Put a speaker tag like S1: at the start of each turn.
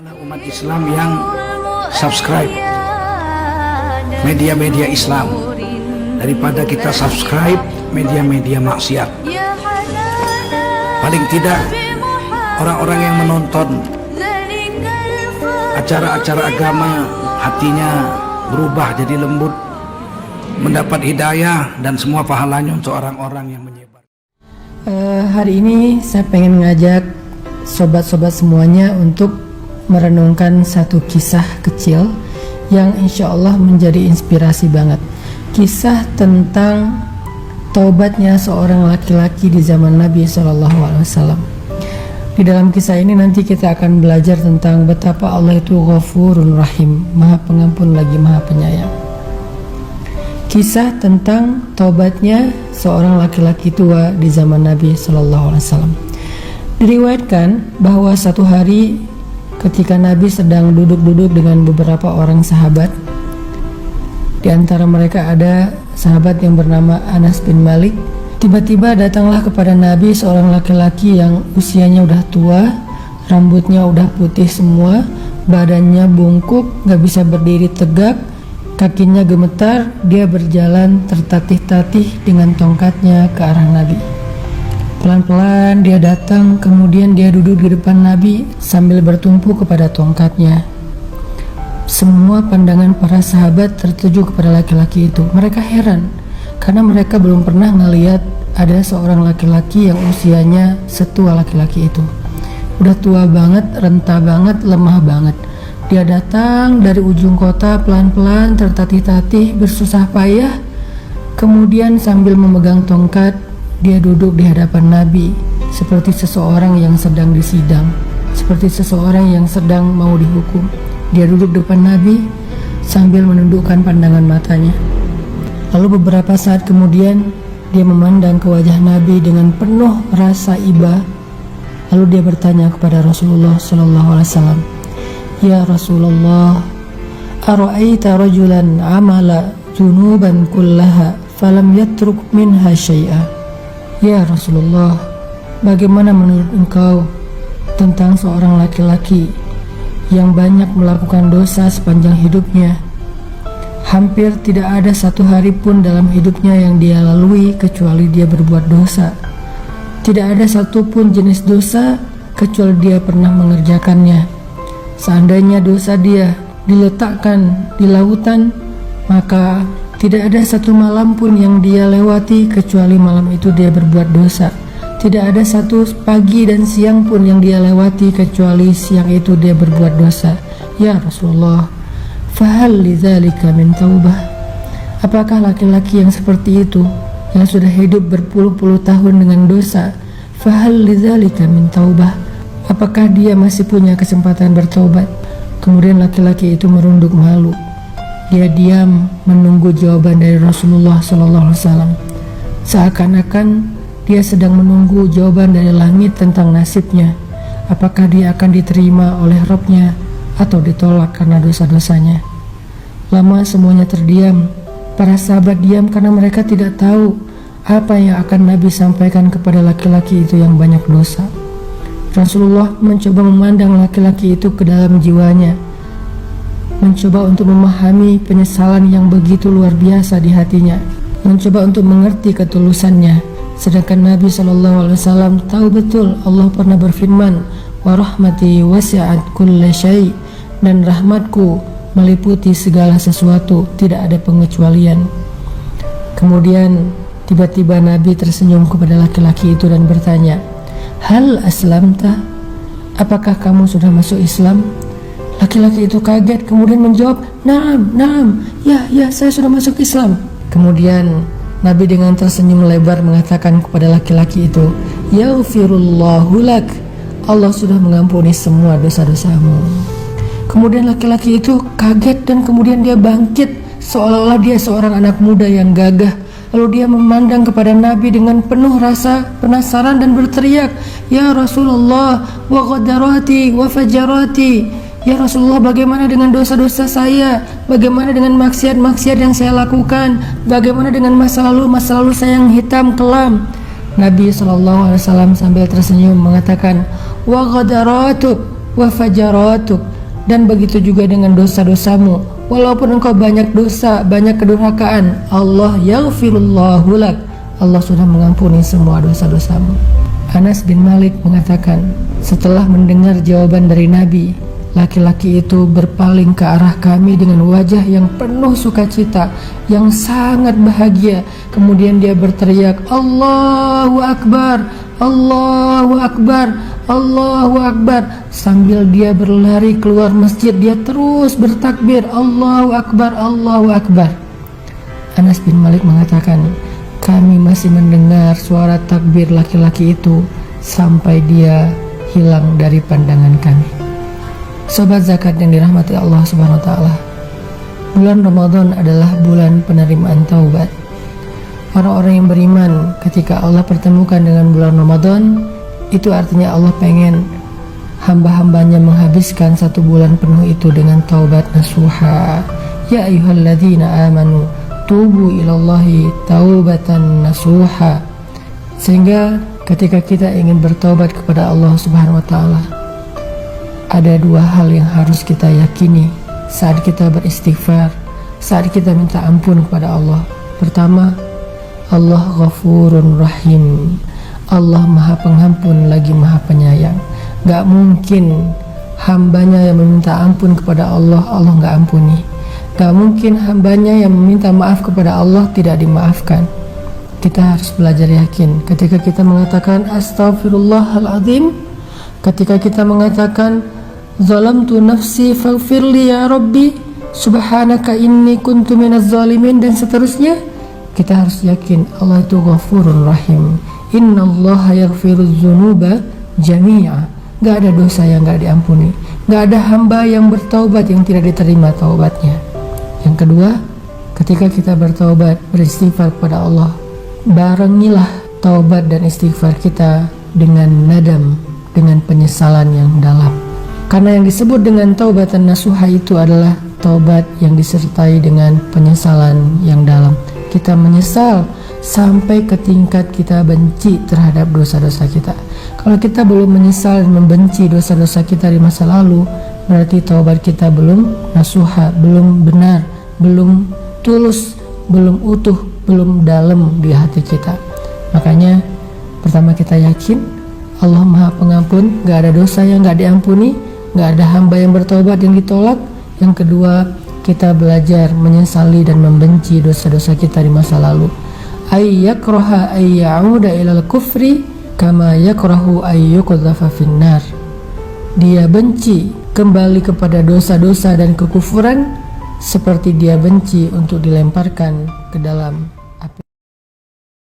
S1: Anak umat Islam yang subscribe media-media Islam daripada kita subscribe media-media maksiat. Paling tidak orang-orang yang menonton acara-acara agama hatinya berubah jadi lembut, mendapat hidayah dan semua pahalanya untuk orang-orang yang menyebar.
S2: Hari ini saya pengen ngajak sobat-sobat semuanya untuk merenungkan satu kisah kecil yang insya Allah menjadi inspirasi banget. Kisah tentang taubatnya seorang laki-laki di zaman Nabi SAW. Di dalam kisah ini nanti kita akan belajar tentang betapa Allah itu Ghafurun Rahim, Maha Pengampun lagi Maha Penyayang. Kisah tentang taubatnya seorang laki-laki tua di zaman Nabi SAW. Diriwayatkan bahwa satu hari ketika Nabi sedang duduk-duduk dengan beberapa orang sahabat, di antara mereka ada sahabat yang bernama Anas bin Malik. Tiba-tiba datanglah kepada Nabi seorang laki-laki yang usianya udah tua, rambutnya udah putih semua, badannya bungkuk, gak bisa berdiri tegak, kakinya gemetar. Dia berjalan tertatih-tatih dengan tongkatnya ke arah Nabi. Pelan-pelan dia datang, kemudian dia duduk di depan Nabi sambil bertumpu kepada tongkatnya. Semua pandangan para sahabat tertuju kepada laki-laki itu. Mereka heran karena mereka belum pernah ngelihat ada seorang laki-laki yang usianya setua laki-laki itu. Udah tua banget, renta banget, lemah banget. Dia datang dari ujung kota pelan-pelan tertatih-tatih, bersusah payah. Kemudian sambil memegang tongkat, dia duduk di hadapan Nabi seperti seseorang yang sedang disidang, seperti seseorang yang sedang mau dihukum. Dia duduk depan Nabi sambil menundukkan pandangan matanya. Lalu beberapa saat kemudian dia memandang ke wajah Nabi dengan penuh rasa iba. Lalu dia bertanya kepada Rasulullah SAW, "Ya Rasulullah, ara'aita rajulan amala junuban kullaha falam yatruk minha syai'a." Ya Rasulullah, bagaimana menurut engkau tentang seorang laki-laki yang banyak melakukan dosa sepanjang hidupnya? Hampir tidak ada satu hari pun dalam hidupnya yang dia lalui kecuali dia berbuat dosa. Tidak ada satupun jenis dosa kecuali dia pernah mengerjakannya. Seandainya dosa dia diletakkan di lautan, maka tidak ada satu malam pun yang dia lewati kecuali malam itu dia berbuat dosa. Tidak ada satu pagi dan siang pun yang dia lewati kecuali siang itu dia berbuat dosa. Ya Rasulullah, fahal lidzalika min taubah? Apakah laki-laki yang seperti itu, yang sudah hidup berpuluh-puluh tahun dengan dosa, fahal lidzalika min taubah? Apakah dia masih punya kesempatan bertaubat? Kemudian laki-laki itu merunduk malu. Dia diam menunggu jawaban dari Rasulullah SAW. Seakan-akan dia sedang menunggu jawaban dari langit tentang nasibnya. Apakah dia akan diterima oleh Rabb-nya atau ditolak karena dosa-dosanya? Lama semuanya terdiam. Para sahabat diam karena mereka tidak tahu apa yang akan Nabi sampaikan kepada laki-laki itu yang banyak dosa. Rasulullah mencoba memandang laki-laki itu ke dalam jiwanya, mencoba untuk memahami penyesalan yang begitu luar biasa di hatinya, mencoba untuk mengerti ketulusannya. Sedangkan Nabi SAW tahu betul Allah pernah berfirman, "Wa rahmati wasi'at kulla syai'," dan rahmatku meliputi segala sesuatu, tidak ada pengecualian. Kemudian tiba-tiba Nabi tersenyum kepada laki-laki itu dan bertanya, "Hal aslamta? Apakah kamu sudah masuk Islam?" Laki-laki itu kaget kemudian menjawab, Naam, ya, saya sudah masuk Islam." Kemudian Nabi dengan tersenyum lebar mengatakan kepada laki-laki itu, "Yaghfirullahu lak, Allah sudah mengampuni semua dosa-dosamu." Kemudian laki-laki itu kaget dan kemudian dia bangkit seolah-olah dia seorang anak muda yang gagah. Lalu dia memandang kepada Nabi dengan penuh rasa penasaran dan berteriak, "Ya Rasulullah, wa qadarati wa fajarati." Ya Rasulullah, bagaimana dengan dosa-dosa saya? Bagaimana dengan maksiat-maksiat yang saya lakukan? Bagaimana dengan masa lalu saya yang hitam kelam? Nabi SAW sambil tersenyum mengatakan, wa ghadaratuk wa fajaratuk, dan begitu juga dengan dosa-dosamu. Walaupun engkau banyak dosa, banyak kedurhakaan, Allah yaghfirullahu lak, Allah sudah mengampuni semua dosa-dosamu. Anas bin Malik mengatakan, setelah mendengar jawaban dari Nabi, laki-laki itu berpaling ke arah kami dengan wajah yang penuh sukacita, yang sangat bahagia. Kemudian dia berteriak, Allahu Akbar, Allahu Akbar, Allahu Akbar. Sambil dia berlari keluar masjid, dia terus bertakbir, Allahu Akbar, Allahu Akbar. Anas bin Malik mengatakan, kami masih mendengar suara takbir laki-laki itu sampai dia hilang dari pandangan kami. Sobat zakat yang dirahmati Allah Subhanahu wa taala, bulan Ramadan adalah bulan penerimaan taubat. Orang-orang yang beriman ketika Allah pertemukan dengan bulan Ramadan, itu artinya Allah pengen hamba-hambanya menghabiskan 1 bulan penuh itu dengan taubat nasuha. Ya ayyuhalladzina amanu tubu ilallahi taubatan nasuha. Sehingga ketika kita ingin bertobat kepada Allah Subhanahu wa taala, ada 2 hal yang harus kita yakini saat kita beristighfar, saat kita minta ampun kepada Allah. Pertama, Allah Ghafurun Rahim, Allah Maha Pengampun lagi Maha Penyayang. Gak mungkin hambanya yang meminta ampun kepada Allah, Allah gak ampuni. Gak mungkin hambanya yang meminta maaf kepada Allah tidak dimaafkan. Kita harus belajar yakin ketika kita mengatakan Astaghfirullahaladzim, ketika kita mengatakan Zalamtu nafsi faghfirli ya Rabbi, Subhanaka inni kuntu minaz zalimin, dan seterusnya. Kita harus yakin Allah itu Ghafurun Rahim. Innallaha yaghfirudz dzunuba jami'a. Gak ada dosa yang gak diampuni, gak ada hamba yang bertaubat yang tidak diterima taubatnya. Yang kedua, ketika kita bertaubat, beristighfar kepada Allah, barengilah taubat dan istighfar kita dengan nadam, dengan penyesalan yang dalam. Karena yang disebut dengan taubatan nasuha itu adalah taubat yang disertai dengan penyesalan yang dalam. Kita menyesal sampai ke tingkat kita benci terhadap dosa-dosa kita. Kalau kita belum menyesal dan membenci dosa-dosa kita di masa lalu, berarti taubat kita belum nasuha, belum benar, belum tulus, belum utuh, belum dalam di hati kita. Makanya pertama kita yakin Allah Maha Pengampun, gak ada dosa yang gak diampuni, gak ada hamba yang bertaubat yang ditolak. Yang kedua, kita belajar menyesali dan membenci dosa-dosa kita di masa lalu. Ayyakraha ayyauda ilal kufri kama yakrahu ayyuqdhafa finnar. Dia benci kembali kepada dosa-dosa dan kekufuran seperti dia benci untuk dilemparkan ke dalam